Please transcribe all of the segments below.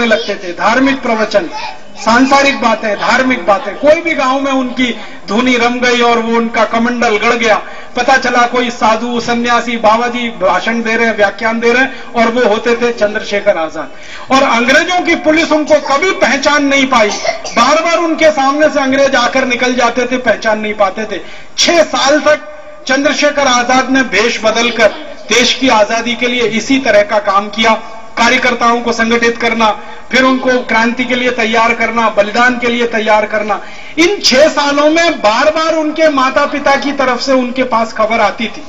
करने लगते थे, धार्मिक प्रवचन, सांसारिक बातें, धार्मिक बातें। कोई भी गांव में उनकी धुनी रम गई और वो उनका कमंडल गड़ गया, पता चला कोई साधु सन्यासी बाबा जी भाषण दे रहे हैं, व्याख्यान दे रहे हैं, और वो होते थे चंद्रशेखर आजाद। और अंग्रेजों की पुलिस उनको कभी पहचान नहीं पाई, बार बार उनके सामने से अंग्रेज आकर निकल जाते थे, पहचान नहीं पाते थे। 6 साल तक चंद्रशेखर आजाद ने भेष बदलकर देश की आजादी के लिए इसी तरह का काम किया, कार्यकर्ताओं को संगठित करना, फिर उनको क्रांति के लिए तैयार करना, बलिदान के लिए तैयार करना। इन 6 सालों में बार बार उनके माता पिता की तरफ से उनके पास खबर आती थी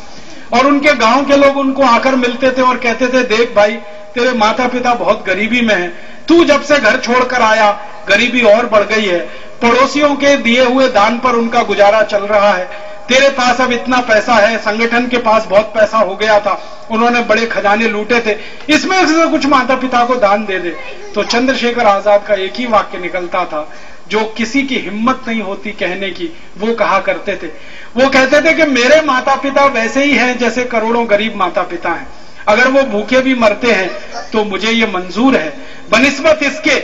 और उनके गांव के लोग उनको आकर मिलते थे और कहते थे, देख भाई, तेरे माता पिता बहुत गरीबी में हैं, तू जब से घर छोड़कर आया गरीबी और बढ़ गई है, पड़ोसियों के दिए हुए दान पर उनका गुजारा चल रहा है, तेरे पास अब इतना पैसा है, संगठन के पास बहुत पैसा हो गया था, उन्होंने बड़े खजाने लूटे थे, इसमें से कुछ माता पिता को दान दे दे। तो चंद्रशेखर आजाद का एक ही वाक्य निकलता था, जो किसी की हिम्मत नहीं होती कहने की, वो कहा करते थे। वो कहते थे कि मेरे माता पिता वैसे ही हैं जैसे करोड़ों गरीब माता पिता हैं, अगर वो भूखे भी मरते हैं तो मुझे ये मंजूर है, बनिस्बत इसके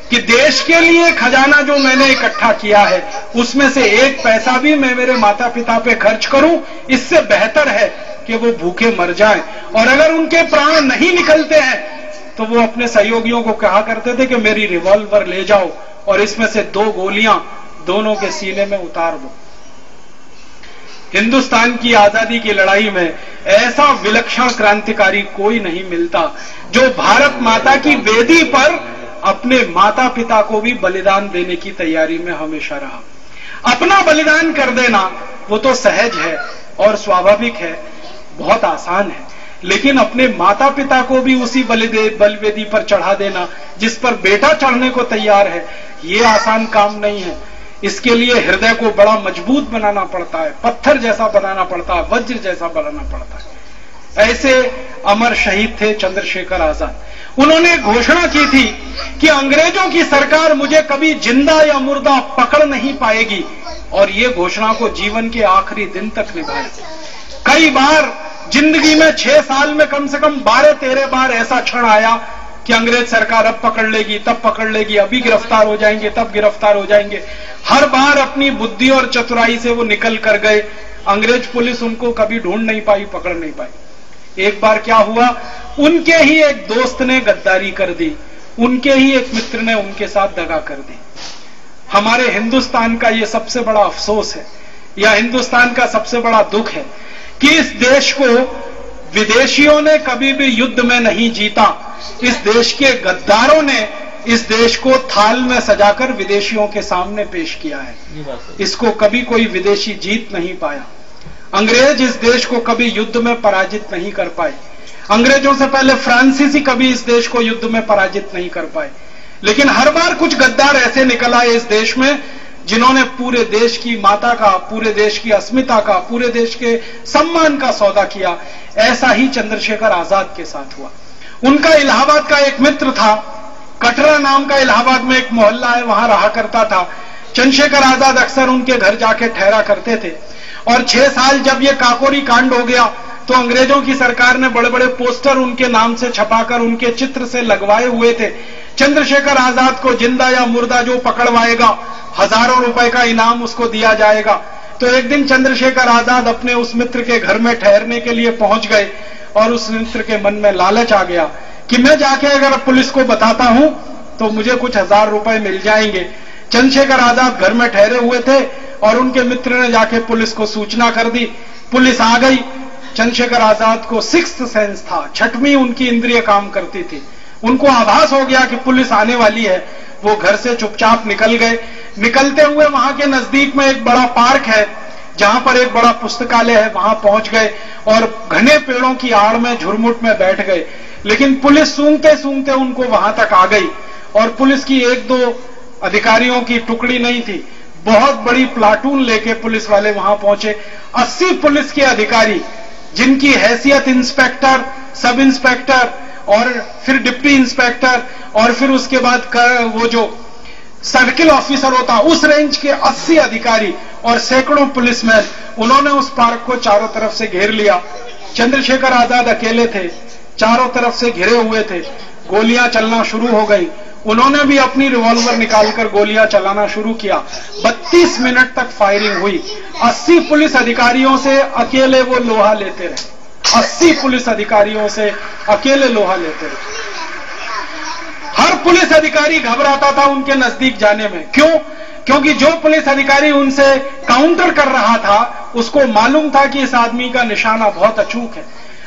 कि देश के लिए खजाना जो मैंने इकट्ठा किया है उसमें से 1 पैसा भी मैं मेरे माता पिता पे खर्च करूं, इससे बेहतर है कि वो भूखे मर जाएं। और अगर उनके प्राण नहीं निकलते हैं तो वो अपने सहयोगियों को कहा करते थे कि मेरी रिवॉल्वर ले जाओ और इसमें से 2 गोलियां दोनों के सीने में उतार दो। हिंदुस्तान की आजादी की लड़ाई में ऐसा विलक्षण क्रांतिकारी कोई नहीं मिलता जो भारत माता की वेदी पर अपने माता पिता को भी बलिदान देने की तैयारी में हमेशा रहा। अपना बलिदान कर देना वो तो सहज है और स्वाभाविक है, बहुत आसान है, लेकिन अपने माता पिता को भी उसी बलिवेदी पर चढ़ा देना जिस पर बेटा चढ़ने को तैयार है, ये आसान काम नहीं है। इसके लिए हृदय को बड़ा मजबूत बनाना पड़ता है, पत्थर जैसा बनाना पड़ता है, वज्र जैसा बनाना पड़ता है। ऐसे अमर शहीद थे चंद्रशेखर आजाद। उन्होंने घोषणा की थी कि अंग्रेजों की सरकार मुझे कभी जिंदा या मुर्दा पकड़ नहीं पाएगी, और ये घोषणा को जीवन के आखिरी दिन तक निभाया। कई बार जिंदगी में 6 साल में कम से कम 12-13 बार ऐसा क्षण आया कि अंग्रेज सरकार अब पकड़ लेगी, तब पकड़ लेगी, अभी गिरफ्तार हो जाएंगे, तब गिरफ्तार हो जाएंगे। हर बार अपनी बुद्धि और चतुराई से वो निकल कर गए, अंग्रेज पुलिस उनको कभी ढूंढ नहीं पाई, पकड़ नहीं पाई। एक बार क्या हुआ, उनके ही एक दोस्त ने गद्दारी कर दी, उनके ही एक मित्र ने उनके साथ दगा कर दी। हमारे हिंदुस्तान का ये सबसे बड़ा अफसोस है, या हिंदुस्तान का सबसे बड़ा दुख है कि इस देश को विदेशियों ने कभी भी युद्ध में नहीं जीता। इस देश के गद्दारों ने इस देश को थाल में सजाकर विदेशियों के सामने पेश किया है। इसको कभी कोई विदेशी जीत नहीं पाया। अंग्रेज इस देश को कभी युद्ध में पराजित नहीं कर पाए। अंग्रेजों से पहले फ्रांसीसी कभी इस देश को युद्ध में पराजित नहीं कर पाए। लेकिन हर बार कुछ गद्दार ऐसे निकल आए इस देश में जिन्होंने पूरे देश की माता का, पूरे देश की अस्मिता का, पूरे देश के सम्मान का सौदा किया। ऐसा ही चंद्रशेखर आजाद के साथ हुआ। उनका इलाहाबाद का एक मित्र था, कटरा नाम का इलाहाबाद में एक मोहल्ला है, वहां रहा करता था। चंद्रशेखर आजाद अक्सर उनके घर जाके ठहरा करते थे। और 6 साल जब ये काकोरी कांड हो गया तो अंग्रेजों की सरकार ने बड़े बड़े पोस्टर उनके नाम से छपाकर उनके चित्र से लगवाए हुए थे। चंद्रशेखर आजाद को जिंदा या मुर्दा जो पकड़वाएगा हजारों रुपए का इनाम उसको दिया जाएगा। तो एक दिन चंद्रशेखर आजाद अपने उस मित्र के घर में ठहरने के लिए पहुंच गए और उस मित्र के मन में लालच आ गया कि मैं जाके अगर पुलिस को बताता हूं तो मुझे कुछ 1000 रुपए मिल जाएंगे। चंद्रशेखर आजाद घर में ठहरे हुए थे और उनके मित्र ने जाके पुलिस को सूचना कर दी। पुलिस आ गई। चंद्रशेखर आजाद को 6th सेंस था, 6वीं उनकी इंद्रिय काम करती थी। उनको आभास हो गया कि पुलिस आने वाली है। वो घर से चुपचाप निकल गए। निकलते हुए वहां के नजदीक में एक बड़ा पार्क है जहां पर एक बड़ा पुस्तकालय है, वहां पहुंच गए और घने पेड़ों की आड़ में झुरमुट में बैठ गए। लेकिन पुलिस सूंघते सूंघते उनको वहां तक आ गई और पुलिस की 1-2 अधिकारियों की टुकड़ी नहीं थी, बहुत बड़ी प्लाटून लेके पुलिस वाले वहां पहुंचे। 80 पुलिस के अधिकारी जिनकी हैसियत इंस्पेक्टर, सब इंस्पेक्टर और फिर डिप्टी इंस्पेक्टर और फिर उसके बाद वो जो सर्किल ऑफिसर होता उस रेंज के 80 अधिकारी और सैकड़ों पुलिसमैन, उन्होंने उस पार्क को चारों तरफ से घेर लिया। चंद्रशेखर आजाद अकेले थे, चारों तरफ से घिरे हुए थे। गोलियां चलना शुरू हो गई। उन्होंने भी अपनी रिवॉल्वर निकालकर गोलियां चलाना शुरू किया। 32 मिनट तक फायरिंग हुई। 80 पुलिस अधिकारियों से अकेले वो लोहा लेते रहे। 80 पुलिस अधिकारियों से अकेले लोहा लेते रहे। हर पुलिस अधिकारी घबराता था उनके नजदीक जाने में। क्यों? क्योंकि जो पुलिस अधिकारी उनसे काउंटर कर रहा था उसको मालूम था कि इस आदमी का निशाना बहुत अचूक है।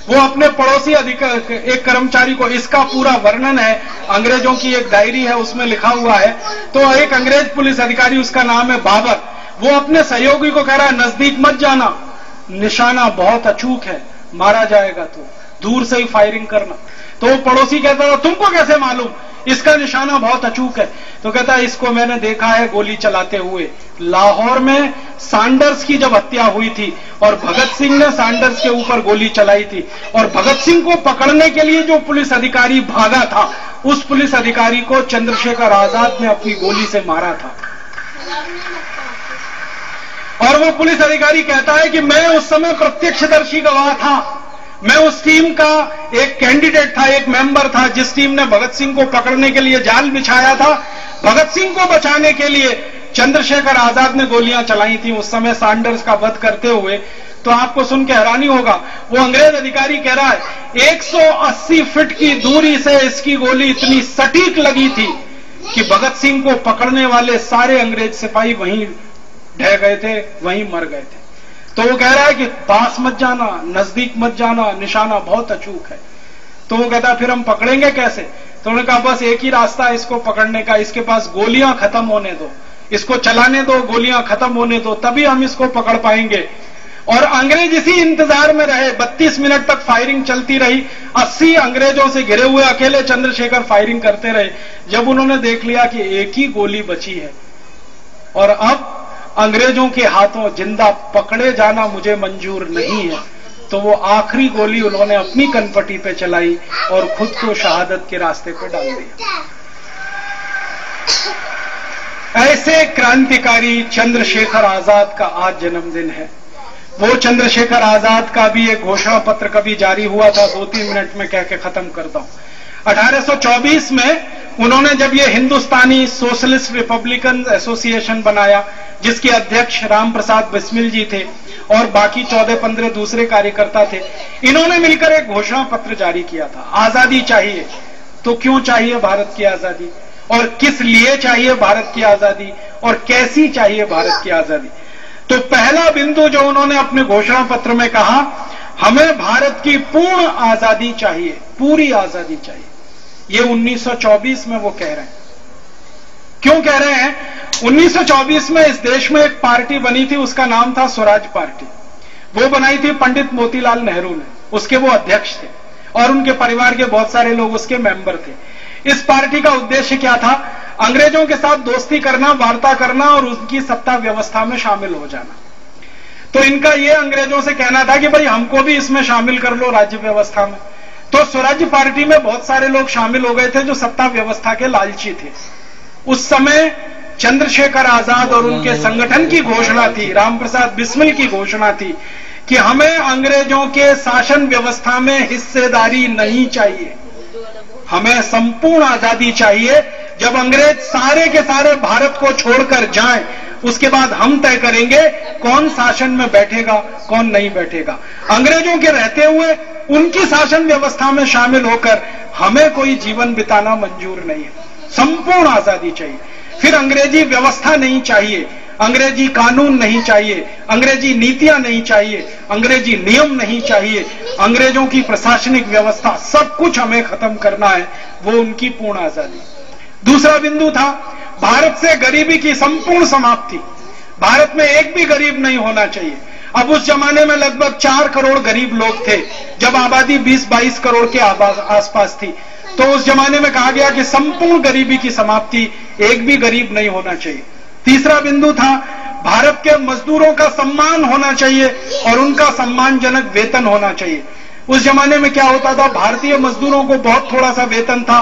वो अपने पड़ोसी एक कर्मचारी को, इसका पूरा वर्णन है, अंग्रेजों की एक डायरी है उसमें लिखा हुआ है। तो एक अंग्रेज पुलिस अधिकारी, उसका नाम है बाबर, वो अपने सहयोगी को कह रहा है नजदीक मत जाना, निशाना बहुत अचूक है, मारा जाएगा, तो दूर से ही फायरिंग करना। तो वो पड़ोसी कहता था तुमको कैसे मालूम इसका निशाना बहुत अचूक है? तो कहता है इसको मैंने देखा है गोली चलाते हुए। लाहौर में सैंडर्स की जब हत्या हुई थी और भगत सिंह ने सैंडर्स के ऊपर गोली चलाई थी और भगत सिंह को पकड़ने के लिए जो पुलिस अधिकारी भागा था, उस पुलिस अधिकारी को चंद्रशेखर आजाद ने अपनी गोली से मारा था। और वो पुलिस अधिकारी कहता है कि मैं उस समय प्रत्यक्षदर्शी गवाह था। मैं उस टीम का एक कैंडिडेट था, एक मेंबर था, जिस टीम ने भगत सिंह को पकड़ने के लिए जाल बिछाया था। भगत सिंह को बचाने के लिए चंद्रशेखर आजाद ने गोलियां चलाई थी उस समय सैंडर्स का वध करते हुए। तो आपको सुन के हैरानी होगा, वो अंग्रेज अधिकारी कह रहा है 180 फीट की दूरी से इसकी गोली इतनी सटीक लगी थी कि भगत सिंह को पकड़ने वाले सारे अंग्रेज सिपाही वहीं ढह गए थे, वहीं मर गए थे। तो वो कह रहा है कि पास मत जाना, नजदीक मत जाना, निशाना बहुत अचूक है। तो वो कहता है फिर हम पकड़ेंगे कैसे? तो उन्होंने कहा बस एक ही रास्ता है इसको पकड़ने का, इसके पास गोलियां खत्म होने दो, इसको चलाने दो, गोलियां खत्म होने दो, तभी हम इसको पकड़ पाएंगे। और अंग्रेज इसी इंतजार में रहे। 32 मिनट तक फायरिंग चलती रही। 80 अंग्रेजों से घिरे हुए अकेले चंद्रशेखर फायरिंग करते रहे। जब उन्होंने देख लिया कि एक ही गोली बची है और अब अंग्रेजों के हाथों जिंदा पकड़े जाना मुझे मंजूर नहीं है, तो वो आखिरी गोली उन्होंने अपनी कनपटी पे चलाई और खुद को शहादत के रास्ते पे डाल दिया। ऐसे क्रांतिकारी चंद्रशेखर आजाद का आज जन्मदिन है। वो चंद्रशेखर आजाद का भी एक घोषणा पत्र कभी जारी हुआ था, 2-3 मिनट में कह के खत्म करता हूं। 1824 में उन्होंने जब ये हिंदुस्तानी सोशलिस्ट रिपब्लिकन एसोसिएशन बनाया, जिसके अध्यक्ष राम प्रसाद बिस्मिल जी थे और बाकी 14-15 दूसरे कार्यकर्ता थे, इन्होंने मिलकर एक घोषणा पत्र जारी किया था। आजादी चाहिए, तो क्यों चाहिए भारत की आजादी, और किस लिए चाहिए भारत की आजादी, और कैसी चाहिए भारत की आजादी। तो पहला बिंदु जो उन्होंने अपने घोषणा पत्र में कहा, हमें भारत की पूर्ण आजादी चाहिए, पूरी आजादी चाहिए। ये 1924 में वो कह रहे हैं। क्यों कह रहे हैं? 1924 में इस देश में एक पार्टी बनी थी, उसका नाम था स्वराज पार्टी। वो बनाई थी पंडित मोतीलाल नेहरू ने, उसके वो अध्यक्ष थे और उनके परिवार के बहुत सारे लोग उसके मेंबर थे। इस पार्टी का उद्देश्य क्या था? अंग्रेजों के साथ दोस्ती करना, वार्ता करना और उनकी सत्ता व्यवस्था में शामिल हो जाना। तो इनका यह अंग्रेजों से कहना था कि भाई हमको भी इसमें शामिल कर लो राज्य व्यवस्था में। तो स्वराज पार्टी में बहुत सारे लोग शामिल हो गए थे जो सत्ता व्यवस्था के लालची थे। उस समय चंद्रशेखर आजाद और उनके संगठन की घोषणा थी, राम प्रसाद बिस्मिल की घोषणा थी कि हमें अंग्रेजों के शासन व्यवस्था में हिस्सेदारी नहीं चाहिए, हमें संपूर्ण आजादी चाहिए। जब अंग्रेज सारे के सारे भारत को छोड़कर जाएं, उसके बाद हम तय करेंगे कौन शासन में बैठेगा, कौन नहीं बैठेगा। अंग्रेजों के रहते हुए उनकी शासन व्यवस्था में शामिल होकर हमें कोई जीवन बिताना मंजूर नहीं है, संपूर्ण आजादी चाहिए। फिर अंग्रेजी व्यवस्था नहीं चाहिए, अंग्रेजी कानून नहीं चाहिए, अंग्रेजी नीतियां नहीं चाहिए, अंग्रेजी नियम नहीं चाहिए, अंग्रेजों की प्रशासनिक व्यवस्था, सब कुछ हमें खत्म करना है, वो उनकी पूर्ण आजादी। दूसरा बिंदु था भारत से गरीबी की संपूर्ण समाप्ति। भारत में एक भी गरीब नहीं होना चाहिए। अब उस जमाने में लगभग 4 करोड़ गरीब लोग थे, जब आबादी 20-22 करोड़ के आसपास थी। तो उस जमाने में कहा गया कि संपूर्ण गरीबी की समाप्ति, एक भी गरीब नहीं होना चाहिए। तीसरा बिंदु था भारत के मजदूरों का सम्मान होना चाहिए और उनका सम्मानजनक वेतन होना चाहिए। उस जमाने में क्या होता था, भारतीय मजदूरों को बहुत थोड़ा सा वेतन था